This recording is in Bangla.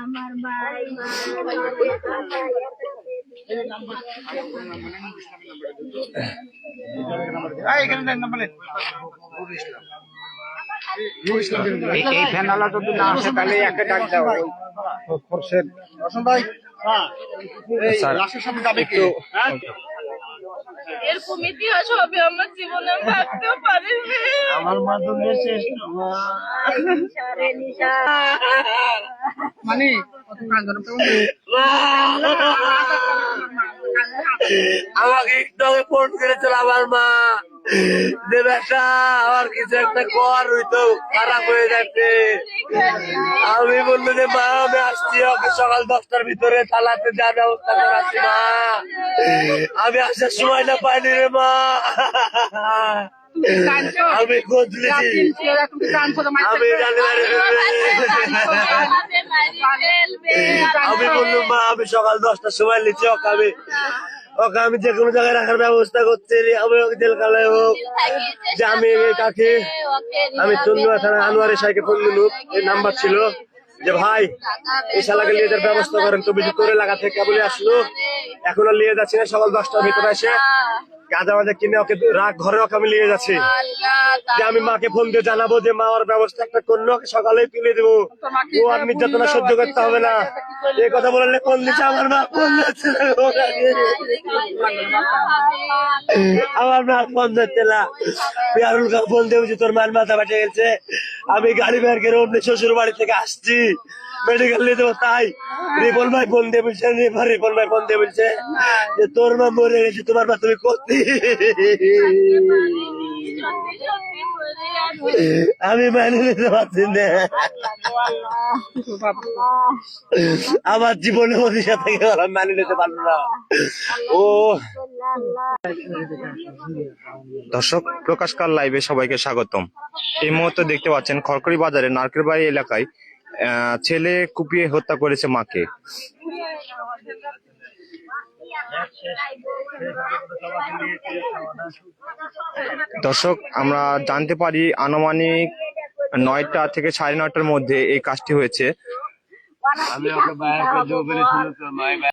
আমার ভাই এই ফ্যানালা যদি না আসে তাহলে একে ডাক দাও খোরশেদ রসন ভাই। লাশের সামনে যাবে কি? এরকম ইতিহাস হবে আমার জীবনে আমি ভাবতেও পারিনি। আমার মাধ্যমে শেষ মানে আমাকে একটু আগে ফোন করেছিল আমার মা যে বেটা আমার কিছু একটা কর হইতো খারাপ হয়ে যাচ্ছে। আমি বললো যে মা আমি আসছি, ওকে সকাল 10টার ভিতরে চালাতে যা ব্যবস্থা করাচ্ছি মা, আমি আসার সময় না পাইনি রে মা। আমি খোঁজ নিয়েছি, আমি জানি আমি বললাম মা আমি সকাল 10টার সময় নিচ্ছি, ওকে আমি যে কোনো জায়গায় রাখার ব্যবস্থা করছি, আমি ওকে জেলখানায় হোক যে আমি কাকে আমি চন্দ্রা থানা আনোয়ারের সাইকে ফোন দিল, এই নাম্বার ছিল যে ভাই এই শালাকে নিয়ে যাওয়ার ব্যবস্থা করেন। তো বিদ্যুৎ করে এলাকা থেকে বলে আসলো, এখনো নিয়ে যাচ্ছি না, সকাল 10টার ভিতরে এসে গাঁজা মাঝে কিনে ওকে রাখ ঘরে ওকে আমি নিয়ে যাচ্ছি, যে আমি মাকে ফোন দিয়ে জানাবো যে মা ওর ব্যবস্থা একটা করলো, ওকে সকালে তুলে দেবো, ও আর নির্যাতনা সহ্য করতে হবে না। এই কথা বললে ফোন দিচ্ছে আমার মা, ফোন দিচ্ছে না, আমার মা ফোন দিচ্ছে না। পিয়ারুল কা ফোন দেবছি তোর মার মাথা ফাটে গেছে, আমি গাড়ি বের করে অন্য শ্বশুর বাড়ি থেকে আসছি, মেডিকেল নিয়ে দেবো। তাই রিপন ভাই ফোন দিয়ে বলছে, রিপন ভাই ফোন দিয়ে বলছে যে তোর মা মরে গেছে, তোমার মা তুমি করতে। আমি মেনে নিতে পারছি না, আমার জীবনে ওদের সাথে মেনে নিতে পারলো না। ও দর্শক, প্রকাশকার লাইভে সবাইকে স্বাগতম। এই মুহূর্তে দেখতে পাচ্ছেন খড়খড়ি বাজারে নারকেলবাড়ি এলাকায় ছেলে কুপিয়ে হত্যা করেছে মাকে। দর্শক, আমরা জানতে পারি আনুমানিক 9টা থেকে 9:30টার মধ্যে এই কাজটি হয়েছে।